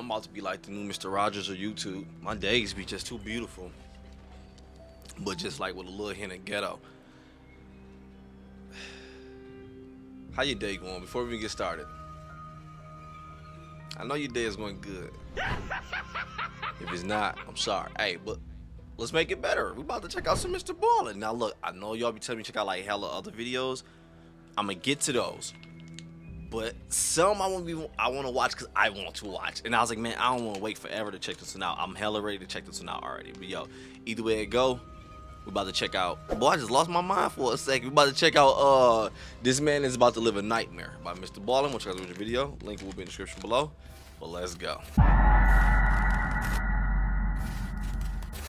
I'm about to be like the new Mr. Rogers of YouTube. My days be just too beautiful. But just like with a little hint of ghetto. How your day going before we even get started? I know your day is going good. If it's not, I'm sorry. Hey, but let's make it better. We about to check out some MrBallen. Now look, I know y'all be telling me to check out like hella other videos. I'm gonna get to those. But some I want to watch because I want to watch. And I was like, man, I don't want to wait forever to check this one out. I'm hella ready to check this one out already. But yo, either way it go, we about to check out. Boy, I just lost my mind for a second. We about to check out This Man Is About to Live a Nightmare by MrBallen. We'll check out the video. Link will be in the description below. But let's go.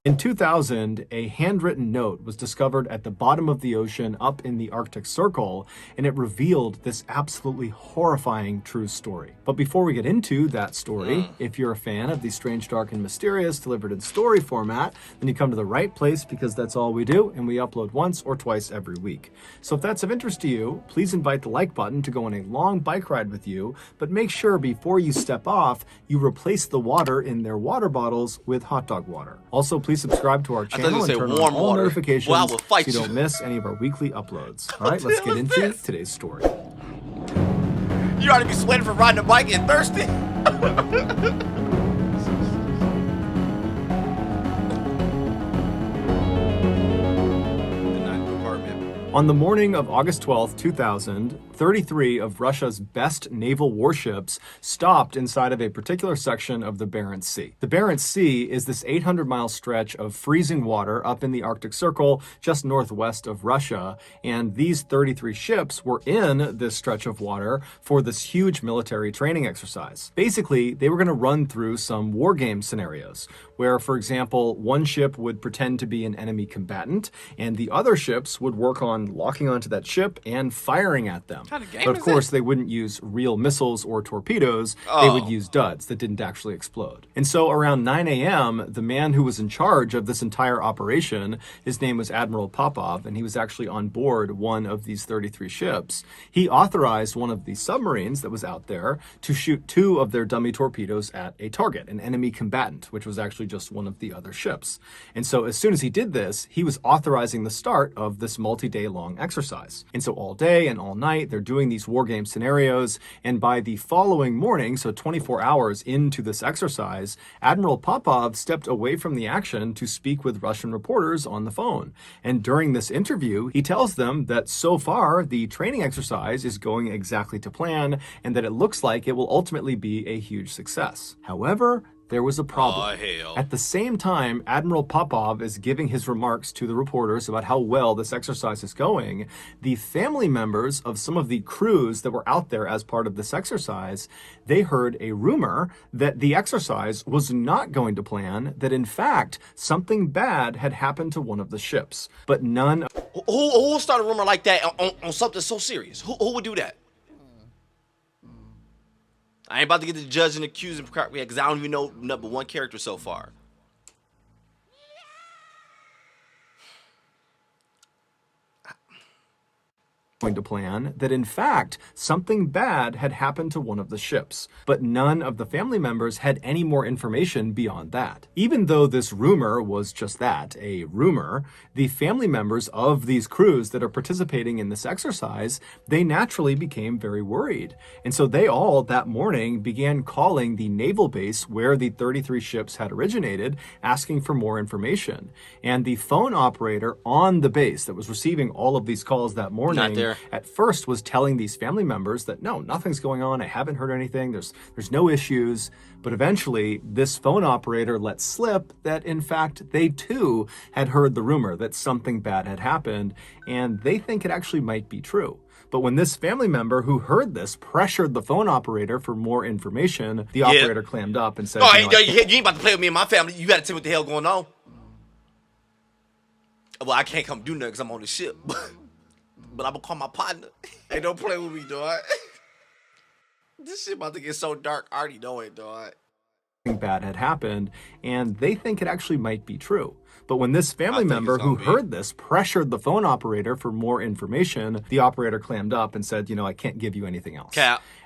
In 2000, a handwritten note was discovered at the bottom of the ocean up in the Arctic Circle, and it revealed this absolutely horrifying true story. But before we get into that story, if you're a fan of the strange, dark, and mysterious delivered in story format, then you come to the right place because that's all we do, and we upload once or twice every week. So if that's of interest to you, please invite the like button to go on a long bike ride with you, but make sure before you step off, you replace the water in their water bottles with hot dog water. Also, please subscribe to our channel and turn on all notifications so you don't miss any of our weekly uploads. All right, let's get into today's story. You ought to be sweating for riding a bike and thirsty. On the morning of August 12, 2000, 33 of Russia's best naval warships stopped inside of a particular section of the Barents Sea. The Barents Sea is this 800-mile stretch of freezing water up in the Arctic Circle just northwest of Russia, and these 33 ships were in this stretch of water for this huge military training exercise. Basically, they were going to run through some war game scenarios where, for example, one ship would pretend to be an enemy combatant, and the other ships would work on locking onto that ship and firing at them. What kind of game but of is course, that? they wouldn't use real missiles or torpedoes. They would use duds that didn't actually explode. And so around 9 a.m., the man who was in charge of this entire operation, his name was Admiral Popov, and he was actually on board one of these 33 ships. He authorized one of the submarines that was out there to shoot 2 of their dummy torpedoes at a target, an enemy combatant, which was actually just one of the other ships. And so as soon as he did this, he was authorizing the start of this multi-day long exercise. And so all day and all night, they're doing these war game scenarios. And by the following morning, so 24 hours into this exercise, Admiral Popov stepped away from the action to speak with Russian reporters on the phone. And during this interview, he tells them that so far, the training exercise is going exactly to plan and that it looks like it will ultimately be a huge success. However, there was a problem. At the same time, Admiral Popov is giving his remarks to the reporters about how well this exercise is going, the family members of some of the crews that were out there as part of this exercise, they heard a rumor that the exercise was not going to plan, that in fact, something bad had happened to one of the ships. But none... Who will start a rumor like that on something so serious? Who would do that? I ain't about to get the judge and accuse him because I don't even know number one character so far. Going to plan that in fact something bad had happened to one of the ships, but none of the family members had any more information beyond that. Even though this rumor was just that, a rumor, the family members of these crews that are participating in this exercise, they naturally became very worried. And so they all that morning began calling the naval base where the 33 ships had originated, asking for more information. And the phone operator on the base that was receiving all of these calls that morning at first was telling these family members that no, nothing's going on, I haven't heard anything, there's no issues. But eventually this phone operator let slip that in fact they too had heard the rumor that something bad had happened, and they think it actually might be true. But when this family member who heard this pressured the phone operator for more information, the operator clammed up and said, you ain't about to play with me and my family, you gotta tell me what the hell going on. Well, I can't come do nothing because I'm on the ship. But I'm gonna call my partner. Hey, don't play with me, dog. This shit about to get so dark. I already know it, dog. bad had happened, and they think it actually might be true. But when this family member who heard this pressured the phone operator for more information, the operator clammed up and said, I can't give you anything else.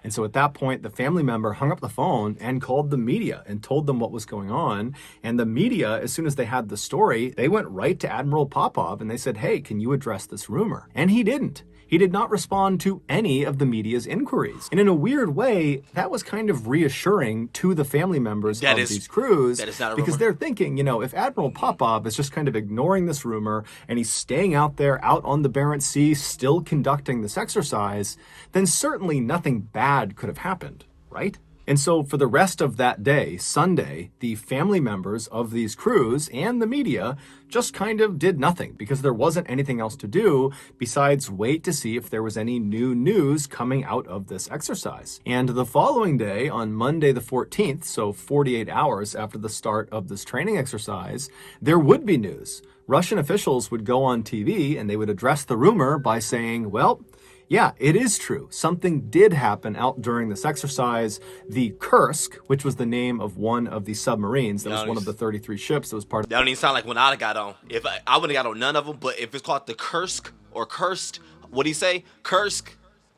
And so at that point, the family member hung up the phone and called the media and told them what was going on. And the media, as soon as they had the story, they went right to Admiral Popov and they said, hey, can you address this rumor? And he didn't. He did not respond to any of the media's inquiries. And in a weird way, that was kind of reassuring to the family members of these crews, because they're thinking, if Admiral Popov is just kind of ignoring this rumor and he's staying out there, out on the Barents Sea, still conducting this exercise, then certainly nothing bad could have happened, right? And so for the rest of that day, Sunday, the family members of these crews and the media just kind of did nothing because there wasn't anything else to do besides wait to see if there was any new news coming out of this exercise. And the following day, on Monday the 14th, so 48 hours after the start of this training exercise, there would be news. Russian officials would go on TV and they would address the rumor by saying, well, yeah, it is true. Something did happen out during this exercise. The Kursk, which was the name of one of the submarines, that was one of the 33 ships that was part of... That don't even sound like when I got on. If I wouldn't have got on none of them, but if it's called the Kursk or Cursed, what do you say? Kursk?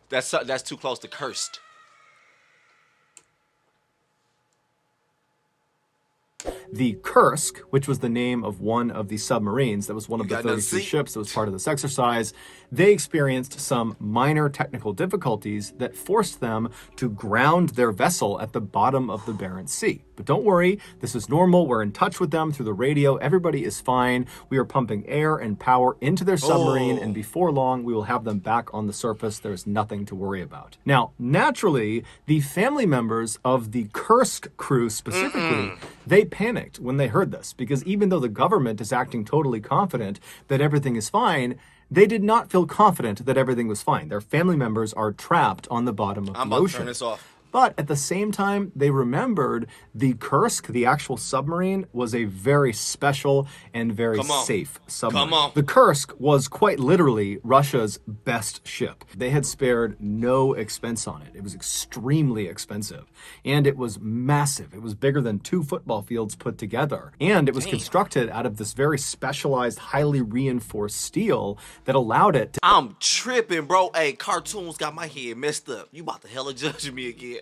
That's too close to cursed. The Kursk, which was the name of one of the submarines, that was one of the 33 ships that was part of this exercise, they experienced some minor technical difficulties that forced them to ground their vessel at the bottom of the Barents Sea. But don't worry, this is normal. We're in touch with them through the radio. Everybody is fine. We are pumping air and power into their submarine, and before long, we will have them back on the surface. There's nothing to worry about. Now, naturally, the family members of the Kursk crew specifically, they panicked when they heard this, because even though the government is acting totally confident that everything is fine, they did not feel confident that everything was fine. Their family members are trapped on the bottom of the ocean. I'm about to turn this off. But at the same time, they remembered the Kursk, the actual submarine, was a very special and very safe submarine. The Kursk was quite literally Russia's best ship. They had spared no expense on it. It was extremely expensive. And it was massive. It was bigger than 2 football fields put together. And it was constructed out of this very specialized, highly reinforced steel that allowed it to... I'm tripping, bro. Hey, cartoons got my head messed up. You about to hella judge me again.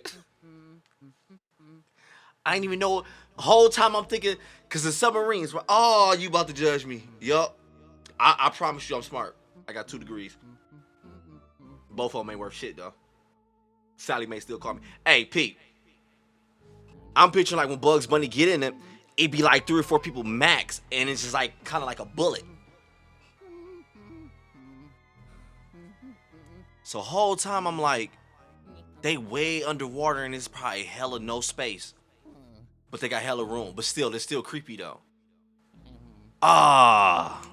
I ain't even know. The whole time I'm thinking, because the submarines were, oh, you about to judge me. Yup. I promise you I'm smart. I got 2 degrees. Both of them ain't worth shit, though. Sally may still call me. Hey, Pete. I'm picturing like when Bugs Bunny get in it, it'd be like 3 or 4 people max, and it's just like kind of like a bullet. So whole time I'm like, they way underwater and it's probably hella no space. But they got hella room. But still, they're still creepy though. Ah.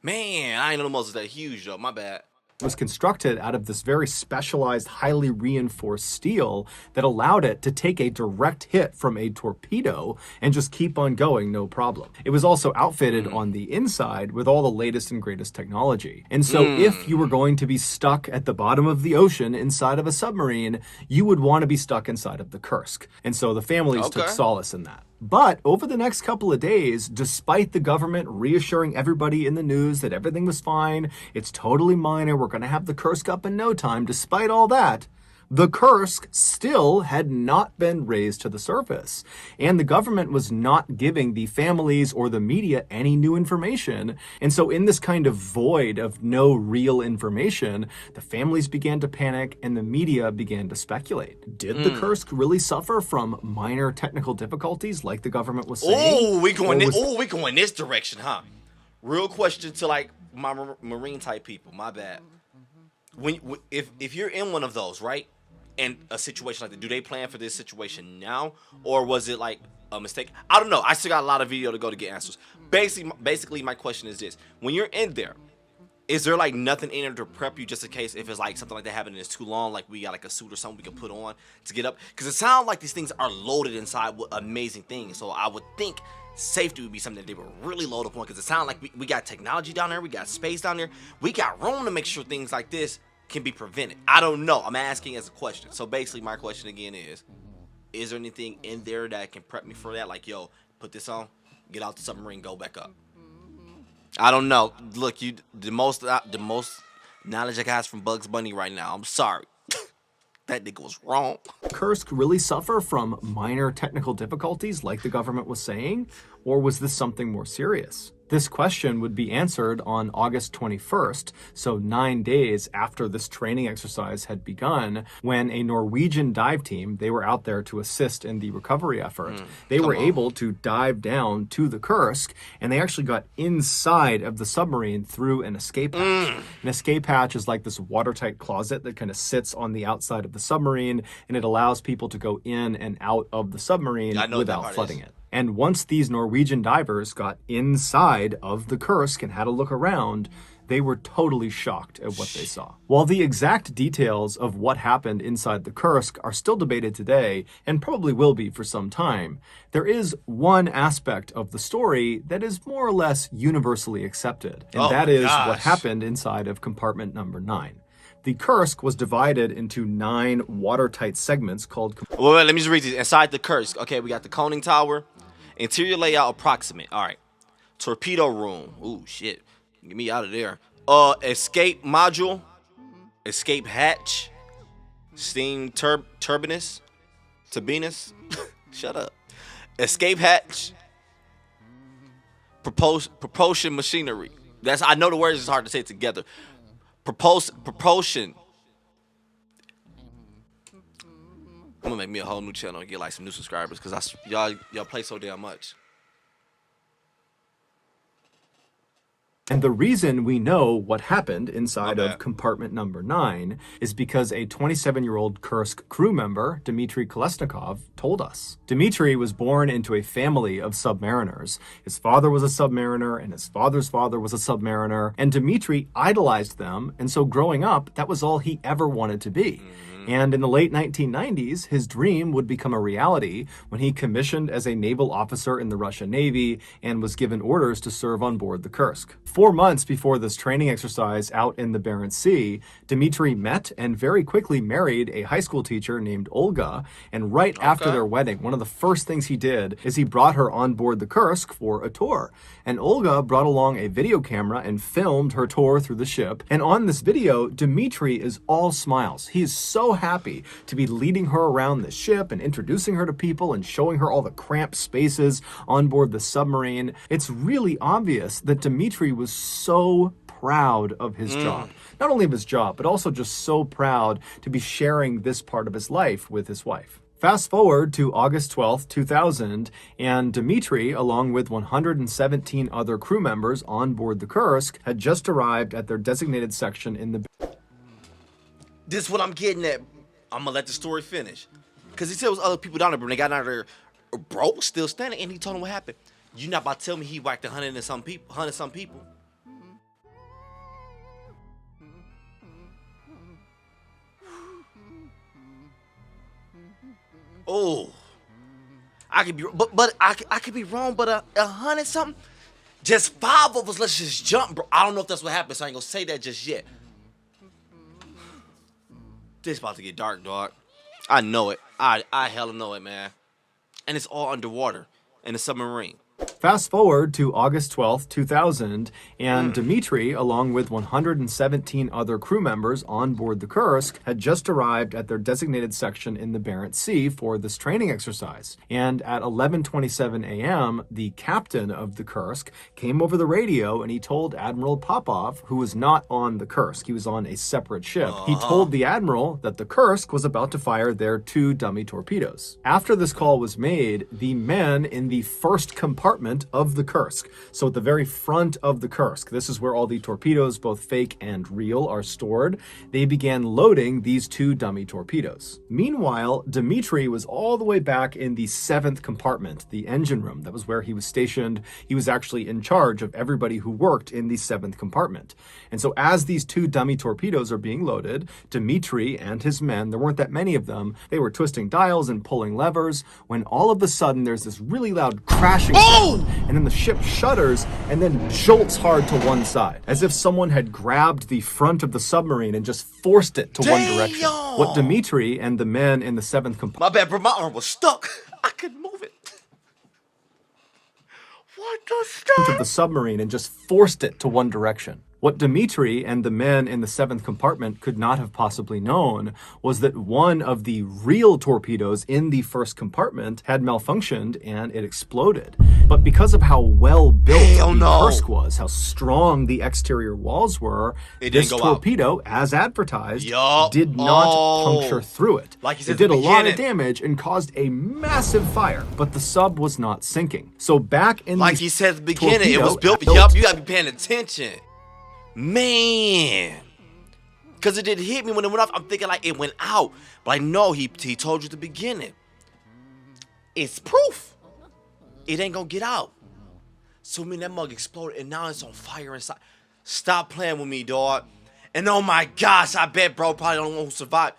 Man, I ain't know the muscles that huge though. My bad. Was constructed out of this very specialized, highly reinforced steel that allowed it to take a direct hit from a torpedo and just keep on going, no problem. It was also outfitted on the inside with all the latest and greatest technology. And so if you were going to be stuck at the bottom of the ocean inside of a submarine, you would want to be stuck inside of the Kursk. And so the families took solace in that. But over the next couple of days, despite the government reassuring everybody in the news that everything was fine, it's totally minor, we're going to have the Kursk up in no time, despite all that, the Kursk still had not been raised to the surface. And the government was not giving the families or the media any new information. And so in this kind of void of no real information, the families began to panic and the media began to speculate. Did the Kursk really suffer from minor technical difficulties like the government was saying? Oh, we going this direction, huh? Real question to like my marine type people. My bad. If you're in one of those, right? And a situation like that, do they plan for this situation now, or was it like a mistake? I don't know. I still got a lot of video to go to get answers. Basically, my question is this: when you're in there, is there like nothing in there to prep you just in case if it's like something like that happening and it's too long, like we got like a suit or something we can put on to get up? Because it sounds like these things are loaded inside with amazing things. So I would think safety would be something that they were really loaded up on, because it sounds like we got technology down there, we got space down there, we got room to make sure things like this can be prevented. I don't know. I'm asking as a question. So basically, my question again is there anything in there that can prep me for that? Like, yo, put this on, get out the submarine, go back up. I don't know. Look, the most knowledge I got is from Bugs Bunny right now. I'm sorry. That nigga was wrong. Kursk really suffer from minor technical difficulties like the government was saying? Or was this something more serious? This question would be answered on August 21st, so 9 days after this training exercise had begun, when a Norwegian dive team, they were out there to assist in the recovery effort. They were able to dive down to the Kursk, and they actually got inside of the submarine through an escape hatch. An escape hatch is like this watertight closet that kind of sits on the outside of the submarine, and it allows people to go in and out of the submarine without flooding it. And once these Norwegian divers got inside of the Kursk and had a look around, they were totally shocked at what they saw. While the exact details of what happened inside the Kursk are still debated today, and probably will be for some time, there is one aspect of the story that is more or less universally accepted, and that is what happened inside of compartment number 9. The Kursk was divided into 9 watertight segments called... Wait, let me just read these. Inside the Kursk, okay, we got the conning tower. Interior layout approximate. All right. Torpedo room. Ooh, shit. Get me out of there. Escape module. Escape hatch. Steam turbinus. Turbinus. Shut up. Escape hatch. Propulsion machinery. I know the words is hard to say together. Propulsion. I'm gonna make me a whole new channel and get like some new subscribers because y'all play so damn much. And the reason we know what happened inside of compartment number 9 is because a 27-year-old Kursk crew member, Dmitry Kolesnikov, told us. Dmitry was born into a family of submariners. His father was a submariner, and his father's father was a submariner, and Dmitry idolized them, and so growing up, that was all he ever wanted to be. And in the late 1990s, his dream would become a reality when he commissioned as a naval officer in the Russian Navy and was given orders to serve on board the Kursk. 4 months before this training exercise out in the Barents Sea, Dmitry met and very quickly married a high school teacher named Olga, and right after their wedding, one of the first things he did is he brought her on board the Kursk for a tour. And Olga brought along a video camera and filmed her tour through the ship. And on this video, Dmitry is all smiles. He is so happy to be leading her around the ship and introducing her to people and showing her all the cramped spaces on board the submarine. It's really obvious that Dmitry was so proud of his job. Not only of his job, but also just so proud to be sharing this part of his life with his wife. Fast forward to August 12th, 2000, and Dmitry, along with 117 other crew members on board the Kursk, had just arrived at their designated section in the... This is what I'm getting at. I'm gonna let the story finish. Because he said there was other people down there, but when they got out of there, bro was still standing, and he told him what happened. You're not about to tell me he whacked 100 and some people. Oh, I could be, but I could be wrong. But 100 something, just 5 of us. Let's just jump, bro. I don't know if that's what happened, so I ain't gonna say that just yet. This about to get dark, dog. I know it. I hella know it, man. And it's all underwater in a submarine. Fast forward to August 12th, 2000, and Dmitry, along with 117 other crew members on board the Kursk, had just arrived at their designated section in the Barents Sea for this training exercise. And at 11:27 a.m., the captain of the Kursk came over the radio and he told Admiral Popov, who was not on the Kursk, he was on a separate ship, he told the Admiral that the Kursk was about to fire their 2 dummy torpedoes. After this call was made, the men in the first compartment of the Kursk, so at the very front of the Kursk, this is where all the torpedoes, both fake and real, are stored, they began loading these 2 dummy torpedoes. Meanwhile, Dmitry was all the way back in the 7th compartment, the engine room. That was where he was stationed. He was actually in charge of everybody who worked in the 7th compartment. And so as these 2 dummy torpedoes are being loaded, Dmitry and his men, there weren't that many of them, they were twisting dials and pulling levers, when all of a sudden there's this really loud crashing sound. and then the ship shudders and then jolts hard to one side, as if someone had grabbed the front of the submarine and just forced it to one direction. What Dimitri and the men in the 7th compartment... My bad, bro. My arm was stuck. I couldn't move it. What the stuff? ...of the submarine and just forced it to one direction. What Dimitri and the men in the 7th compartment could not have possibly known was that one of the real torpedoes in the 1st compartment had malfunctioned and it exploded. But because of how well built the Kursk was, how strong the exterior walls were, this torpedo, as advertised, did not puncture through it. It did a lot of damage and caused a massive fire, but the sub was not sinking. So back in like he said at the beginning, it was built. Yup, you gotta be paying attention. Man, because it did hit me when it went off. I'm thinking like it went out, but like no, he told you at the beginning. It's proof. It ain't gonna get out. So I mean that mug exploded and now it's on fire inside. Stop playing with me, dog. And oh my gosh, I bet bro probably the only one who survived.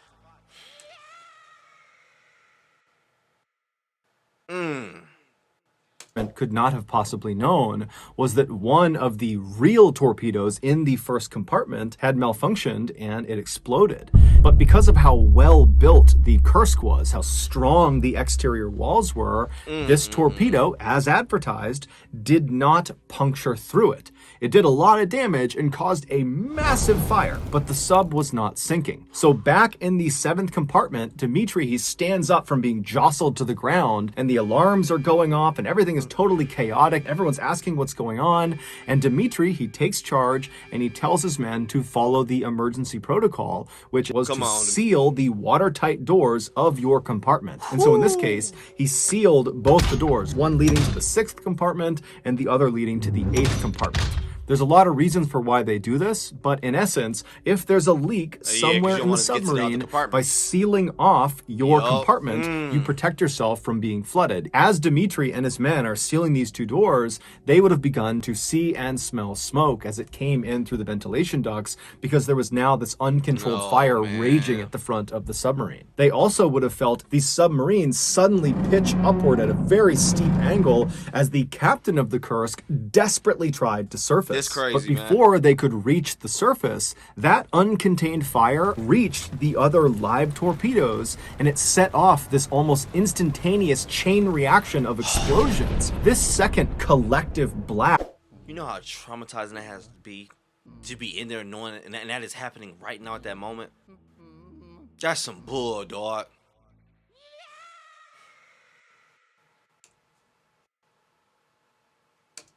Could not have possibly known was that one of the real torpedoes in the 1st compartment had malfunctioned and it exploded. But because of how well built the Kursk was, how strong the exterior walls were, this torpedo, as advertised, did not puncture through it. It did a lot of damage and caused a massive fire, but the sub was not sinking. So back in the 7th compartment, Dimitri, he stands up from being jostled to the ground and the alarms are going off and everything is totally chaotic. Everyone's asking what's going on. And Dimitri, he takes charge and he tells his men to follow the emergency protocol, which was to seal the watertight doors of your compartment. And so in this case, he sealed both the doors, one leading to the 6th compartment and the other leading to the 8th compartment. There's a lot of reasons for why they do this, but in essence, if there's a leak somewhere in the submarine, by sealing off your compartment, you protect yourself from being flooded. As Dimitri and his men are sealing these 2 doors, they would have begun to see and smell smoke as it came in through the ventilation ducts because there was now this uncontrolled fire raging at the front of the submarine. They also would have felt the submarine suddenly pitch upward at a very steep angle as the captain of the Kursk desperately tried to surface. Crazy, but before they could reach the surface, that uncontained fire reached the other live torpedoes and it set off this almost instantaneous chain reaction of explosions. This second collective blast. You know how traumatizing that has to be in there knowing it, and that is happening right now at that moment? That's some bull, dog.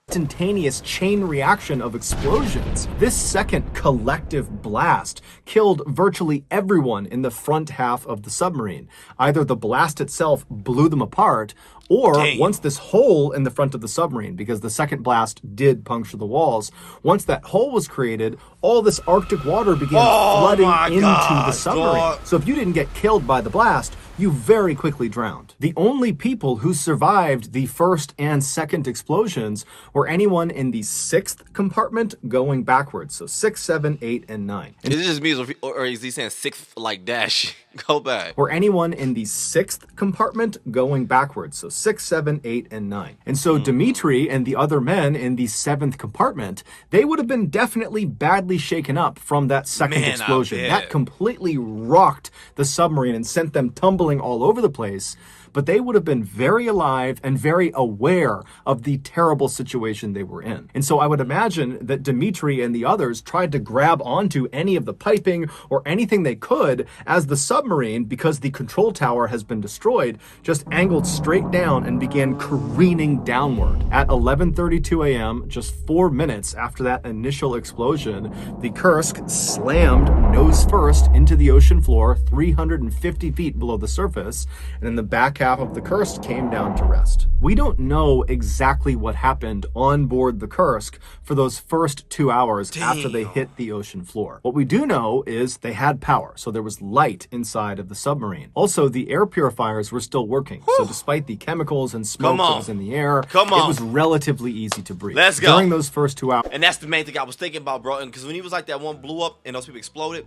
Instantaneous chain reaction of explosions. This second collective blast killed virtually everyone in the front half of the submarine. Either the blast itself blew them apart, or once this hole in the front of the submarine, because the second blast did puncture the walls, once that hole was created, all this Arctic water began flooding into the submarine. So if you didn't get killed by the blast, you very quickly drowned. The only people who survived the 1st and 2nd explosions were anyone in the 6th compartment going backwards. So 6, 7, 8, and 9. Is it just me, or is he saying 6th like dash? Go back. Or anyone in the 6th compartment going backwards. So 6, 7, 8, and 9. And so Dimitri and the other men in the 7th compartment, they would have been definitely badly shaken up from that second explosion. That completely rocked the submarine and sent them tumbling all over the place. But they would have been very alive and very aware of the terrible situation they were in. And so I would imagine that Dimitri and the others tried to grab onto any of the piping or anything they could as the submarine, because the control tower has been destroyed, just angled straight down and began careening downward. At 11:32 a.m., just 4 minutes after that initial explosion, the Kursk slammed nose first into the ocean floor 350 feet below the surface, and in the back half of the Kursk came down to rest. We don't know exactly what happened on board the Kursk for those first 2 hours after they hit the ocean floor. What we do know is they had power, so there was light inside of the submarine. Also, the air purifiers were still working, so despite the chemicals and smoke that was in the air, it was relatively easy to breathe. Let's go. During those first 2 hours. And that's the main thing I was thinking about, bro. And because when he was like that one blew up and those people exploded,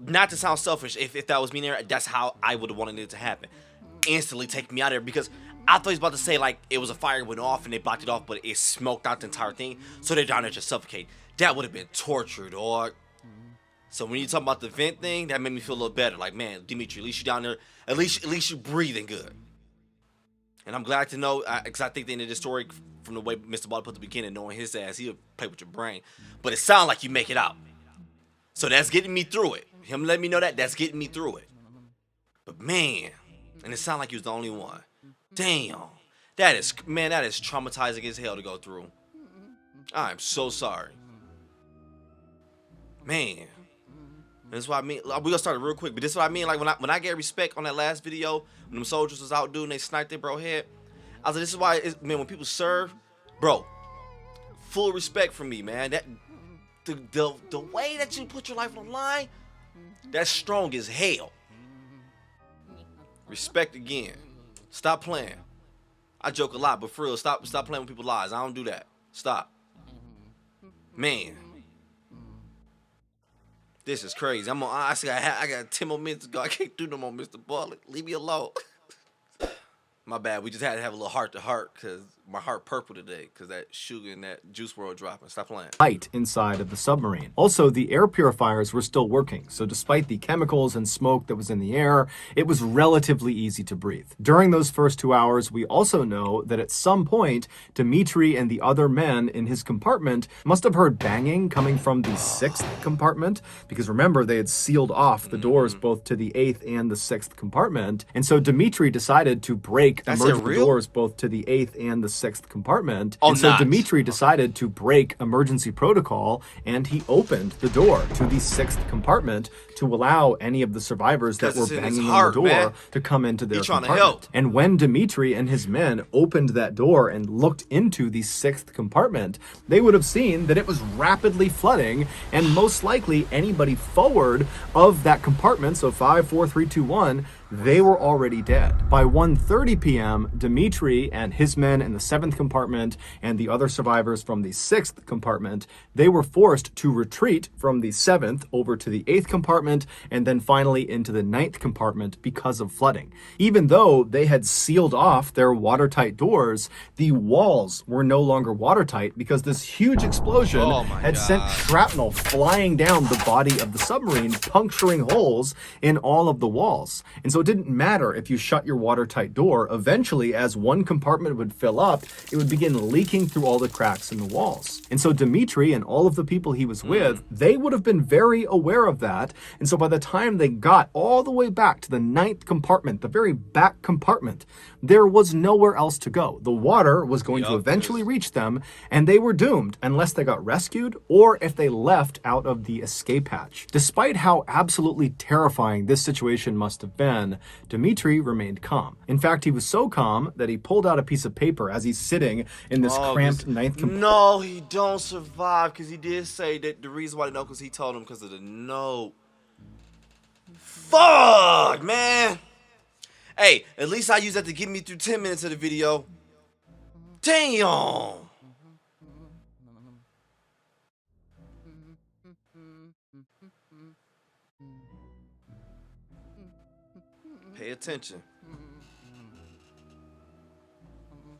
not to sound selfish, if that was me there, that's how I would have wanted it to happen. Instantly take me out of there, because I thought he was about to say, like, it was a fire went off and they blocked it off, but it smoked out the entire thing. So they're down there just suffocating. That would have been torture, dog. So when you talk about the vent thing, that made me feel a little better. Like, man, Dimitri, at least you down there. At least you breathing good. And I'm glad to know, because I think the end of the story, from the way Mr. Ballen put the beginning, knowing his ass, he'll play with your brain. But it sounds like you make it out. So that's getting me through it. Him letting me know that's getting me through it. But man, and it sounded like he was the only one. Damn. That is traumatizing as hell to go through. I'm so sorry. Man. That's what I mean. We're gonna start it real quick, but this is what I mean. Like when I get respect on that last video, when them soldiers was out doing, they sniped their bro head. I was like, this is why, man, when people serve, bro, full respect for me, man. That the way that you put your life on the line, that's strong as hell. Respect again. Stop playing. I joke a lot, but for real, stop playing with people's lives. I don't do that. Stop. Man. This is crazy. I got 10 more minutes to go. I can't do no more, Mr. Ballen. Leave me alone. My bad. We just had to have a little heart-to-heart because my heart purple today because that sugar and that juice world dropping. Stop playing. Light inside of the submarine. Also, the air purifiers were still working, so despite the chemicals and smoke that was in the air, it was relatively easy to breathe. During those first 2 hours, we also know that at some point, Dimitri and the other men in his compartment must have heard banging coming from the 6th compartment, because remember, they had sealed off the doors both to the 8th and the 6th compartment, and so Dimitri decided to break emergency doors both to the 8th and the 6th compartment. And so Dimitri decided to break emergency protocol, and he opened the door to the 6th compartment to allow any of the survivors that were banging on the door to come into their compartment. And when Dimitri and his men opened that door and looked into the 6th compartment, they would have seen that it was rapidly flooding, and most likely anybody forward of that compartment, so 5, 4, 3, 2, 1, they were already dead. By 1:30 p.m., Dimitri and his men in the 7th compartment and the other survivors from the 6th compartment, they were forced to retreat from the 7th over to the 8th compartment and then finally into the 9th compartment because of flooding. Even though they had sealed off their watertight doors, the walls were no longer watertight because this huge explosion had sent shrapnel flying down the body of the submarine, puncturing holes in all of the walls. And so it didn't matter if you shut your watertight door. Eventually, as one compartment would fill up, it would begin leaking through all the cracks in the walls. And so Dimitri and all of the people he was with, they would have been very aware of that. And so by the time they got all the way back to the 9th compartment, the very back compartment, there was nowhere else to go. The water was going to eventually reach them, and they were doomed unless they got rescued or if they left out of the escape hatch. Despite how absolutely terrifying this situation must have been, Dimitri remained calm. In fact, he was so calm that he pulled out a piece of paper as he's sitting in this cramped 9th compartment. No, he don't survive, because he did say that the reason why they know because he told him because of the note. Fuck, man. Hey, at least I use that to get me through 10 minutes of the video. Damn. Pay attention.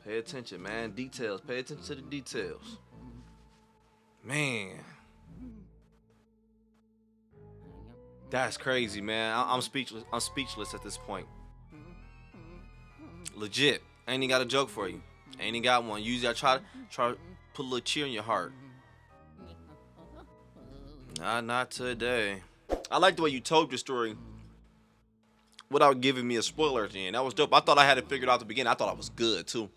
Pay attention, man. Details. Pay attention to the details. Man. That's crazy, man. I'm speechless. I'm speechless at this point. Legit. Ain't even got a joke for you. Ain't even got one. Usually I try to put a little cheer in your heart. Not today. I like the way you told your story without giving me a spoiler at the end. That was dope. I thought I had it figured out at the beginning. I thought I was good too.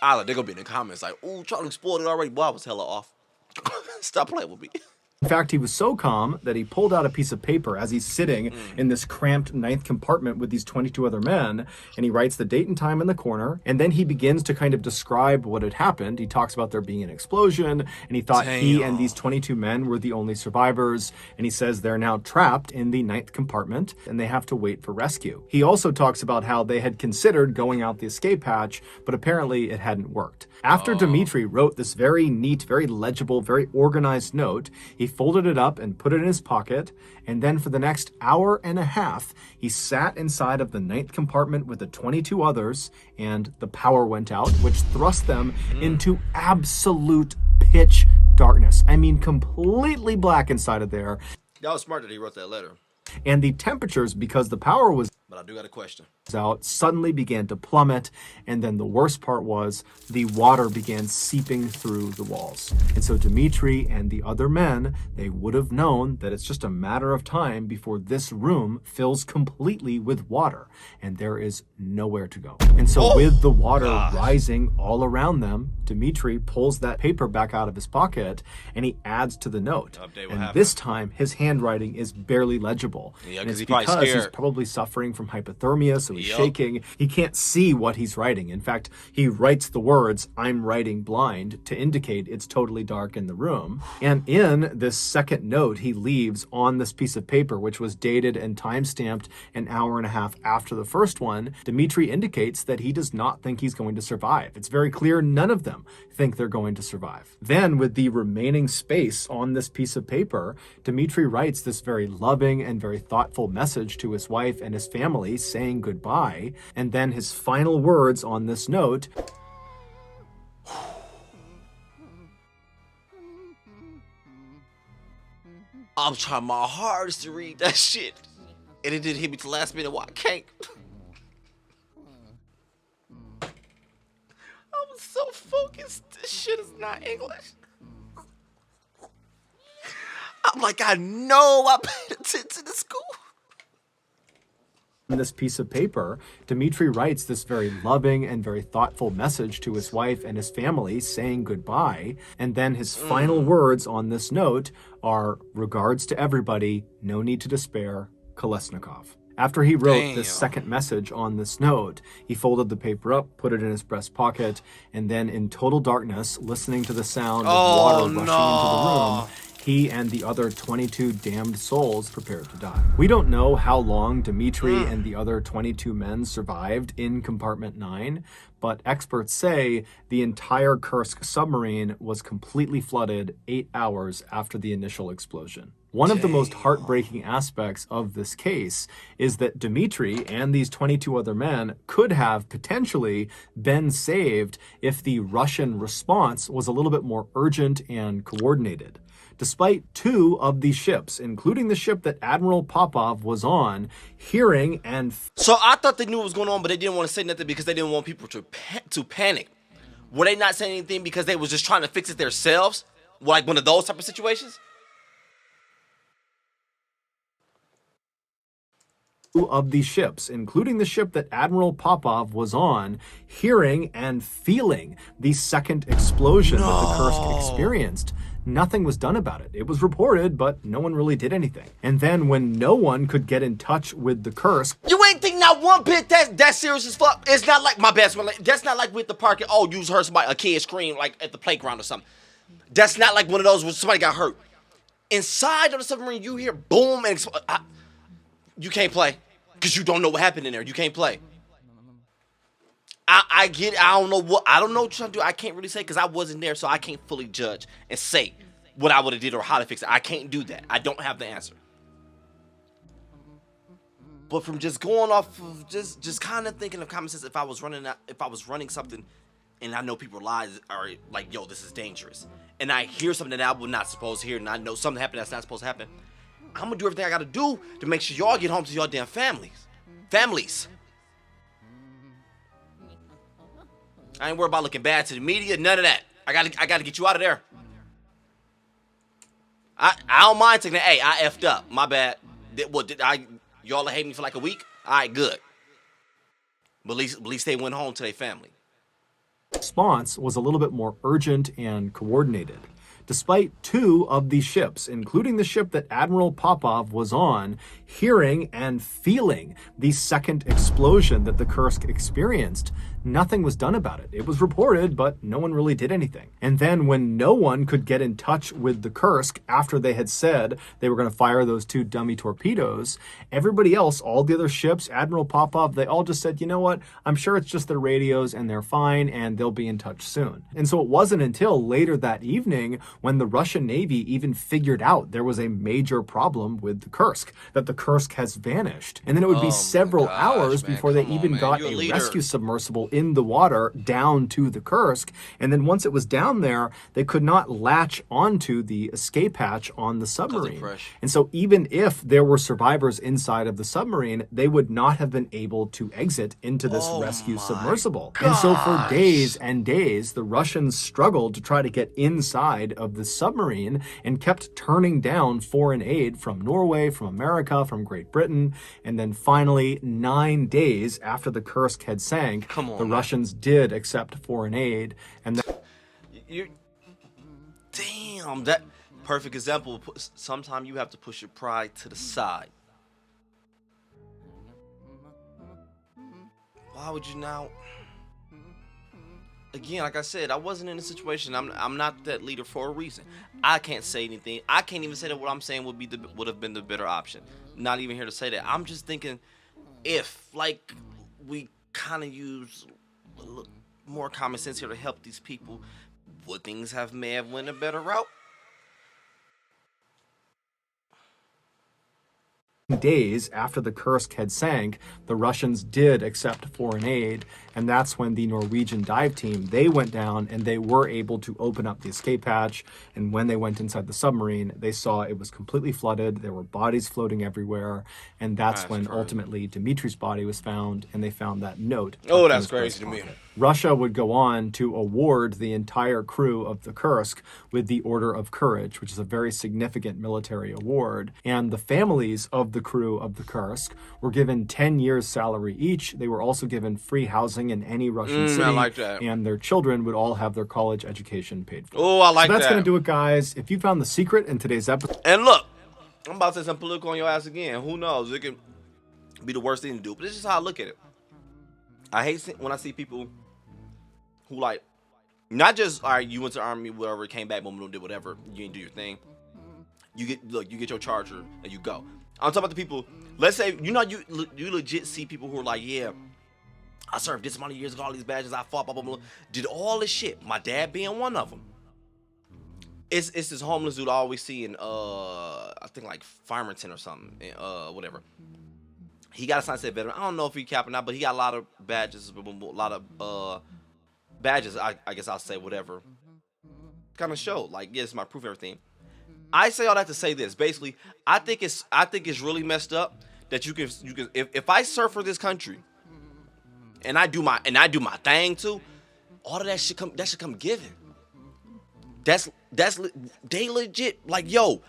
They're gonna be in the comments like, "Ooh, Charlie spoiled it already." Boy, I was hella off. Stop playing with me. In fact, he was so calm that he pulled out a piece of paper as he's sitting in this cramped 9th compartment with these 22 other men, and he writes the date and time in the corner, and then he begins to kind of describe what had happened. He talks about there being an explosion, and he thought he and these 22 men were the only survivors, and he says they're now trapped in the 9th compartment, and they have to wait for rescue. He also talks about how they had considered going out the escape hatch, but apparently it hadn't worked. After Dimitri wrote this very neat, very legible, very organized note, he He folded it up and put it in his pocket, and then for the next hour and a half, he sat inside of the 9th compartment with the 22 others, and the power went out, which thrust them into absolute pitch darkness. I mean, completely black inside of there. That was smart that he wrote that letter. And the temperatures, because the power was But I do got a question. out, suddenly began to plummet, and then the worst part was the water began seeping through the walls. And so Dmitri and the other men, they would have known that it's just a matter of time before this room fills completely with water, and there is nowhere to go. And so with the water rising all around them, Dmitri pulls that paper back out of his pocket and he adds to the note. And this time his handwriting is barely legible. Yeah, and it's he's probably because scared. he's probably suffering from hypothermia, so he's shaking. He can't see what he's writing. In fact, he writes the words, "I'm writing blind," to indicate it's totally dark in the room. And in this second note he leaves on this piece of paper, which was dated and time-stamped an hour and a half after the first one, Dmitri indicates that he does not think he's going to survive. It's very clear none of them think they're going to survive. Then, with the remaining space on this piece of paper, Dmitri writes this very loving and very thoughtful message to his wife and his family, saying goodbye. And then his final words on this note: I'm trying my hardest to read that shit, and it didn't hit me till the last minute. Why I can't? I was so focused. This shit is not English. I'm like, I know I paid attention to school. On this piece of paper, Dmitri writes this very loving and very thoughtful message to his wife and his family, saying goodbye. And then his final words on this note are, "Regards to everybody, no need to despair, Kolesnikov." After he wrote this second message on this note, he folded the paper up, put it in his breast pocket, and then in total darkness, listening to the sound of water rushing into the room, he and the other 22 damned souls prepared to die. We don't know how long Dmitri and the other 22 men survived in compartment 9, but experts say the entire Kursk submarine was completely flooded 8 hours after the initial explosion. One of the most heartbreaking aspects of this case is that Dmitri and these 22 other men could have potentially been saved if the Russian response was a little bit more urgent and coordinated. Despite 2 of these ships, including the ship that Admiral Popov was on, hearing and... So I thought they knew what was going on, but they didn't want to say nothing because they didn't want people to panic. Were they not saying anything because they was just trying to fix it themselves? Like one of those type of situations? Of these ships, including the ship that Admiral Popov was on, hearing and feeling the second explosion that the Kursk experienced, nothing was done about it. It was reported, but no one really did anything. And then when no one could get in touch with the Kursk... You ain't think not one bit that serious as fuck? It's not like, my best one, that's not like with the park, oh, you heard somebody, a kid scream like at the playground or something. That's not like one of those where somebody got hurt. Inside of the submarine, you hear boom and you can't play. Because you don't know what happened in there. You can't play. I get it. I don't know what you're trying to do. I can't really say because I wasn't there, so I can't fully judge and say what I would have did or how to fix it. I can't do that. I don't have the answer. But from just going off of just kind of thinking of common sense, if I was running something and I know people lies are like, yo, this is dangerous, and I hear something that I would not supposed to hear, and I know something happened that's not supposed to happen, I'm gonna do everything I gotta do to make sure y'all get home to y'all damn families. I ain't worried about looking bad to the media, none of that. I gotta get you out of there. I don't mind taking that. Hey, I effed up. My bad. Y'all hate me for like a week? Alright, good. But at least they went home to their family. Response was a little bit more urgent and coordinated. Despite 2 of these ships, including the ship that Admiral Popov was on, hearing and feeling the second explosion that the Kursk experienced, nothing was done about it. It was reported, but no one really did anything. And then when no one could get in touch with the Kursk after they had said they were going to fire those 2 dummy torpedoes, everybody else, all the other ships, Admiral Popov, they all just said, you know what, I'm sure it's just their radios and they're fine and they'll be in touch soon. And so it wasn't until later that evening when the Russian Navy even figured out there was a major problem with the Kursk, that the Kursk has vanished. And then it would be several hours before they even got a rescue submersible in the water down to the Kursk. And then once it was down there, they could not latch onto the escape hatch on the submarine. And so even if there were survivors inside of the submarine, they would not have been able to exit into this rescue submersible. And so for days and days, the Russians struggled to try to get inside of the submarine and kept turning down foreign aid from Norway, from America, from Great Britain. And then finally, 9 days after the Kursk had sank, the Russians did accept foreign aid. And damn, that perfect example. Sometimes you have to push your pride to the side. Why would you now? Again, like I said, I wasn't in a situation. I'm not that leader for a reason. I can't say anything. I can't even say that what I'm saying would have been the better option. Not even here to say that. I'm just thinking, if like we kind of use a little more common sense here to help these people, would things may have went a better route? Days after the Kursk had sank, the Russians did accept foreign aid, and that's when the Norwegian dive team, they went down and they were able to open up the escape hatch. And when they went inside the submarine, they saw it was completely flooded. There were bodies floating everywhere, and that's when ultimately Dimitri's body was found, and they found that note. Oh, that's crazy to me. Russia would go on to award the entire crew of the Kursk with the Order of Courage, which is a very significant military award. And the families of the crew of the Kursk were given 10 years' salary each. They were also given free housing in any Russian city. I like that. And their children would all have their college education paid for. Oh, I like that. So that's going to do it, guys. If you found the secret in today's episode. And look, I'm about to say something political on your ass again. Who knows? It can be the worst thing to do. But this is how I look at it. I hate when I see people who like, not just, all right, you went to the army, whatever, came back, boom, did whatever, you didn't do your thing. You get your charger and you go. I'm talking about the people, let's say, you legit see people who are like, yeah, I served this amount of years, got all these badges, I fought, blah, blah, blah, did all this shit. My dad being one of them. It's this homeless dude I always see in, I think like Farmington or something, whatever. He got a sign that said veteran. I don't know if he capping out, but he got a lot of badges, a lot of, badges, I guess I'll say, whatever, kind of show, like, yeah, it's my proof of everything. I say all that to say this. Basically, I think it's really messed up that you can if I serve for this country and I do my thing too, all of that should come given. They legit, like, yo,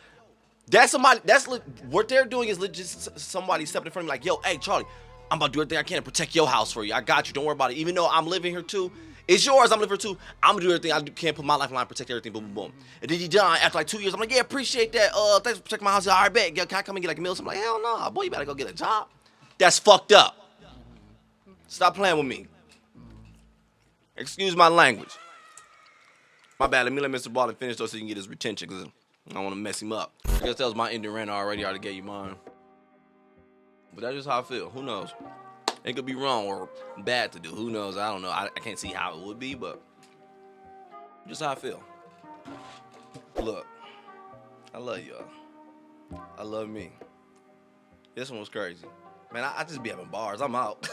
what they're doing is legit somebody stepping in front of me like, yo, hey Charlie, I'm about to do everything I can to protect your house for you. I got you. Don't worry about it. Even though I'm living here too, it's yours. I'm living here too. I'm gonna do everything I can, put my life on line, protect everything. Boom, boom, boom. And then you done after like 2 years. I'm like, yeah, appreciate that. Thanks for protecting my house. All right, bet. Can I come and get like a meal? I'm like, hell no, nah. Boy, you better go get a job. That's fucked up. Stop playing with me. Excuse my language. My bad. Let me let Mr. Ballen finish though, so he can get his retention, because I don't want to mess him up. I guess that was my ending rant already. I already gave you mine. But that's just how I feel. Who knows? It could be wrong or bad to do. Who knows? I don't know. I can't see how it would be, but just how I feel. Look, I love y'all. I love me. This one was crazy. Man, I just be having bars. I'm out.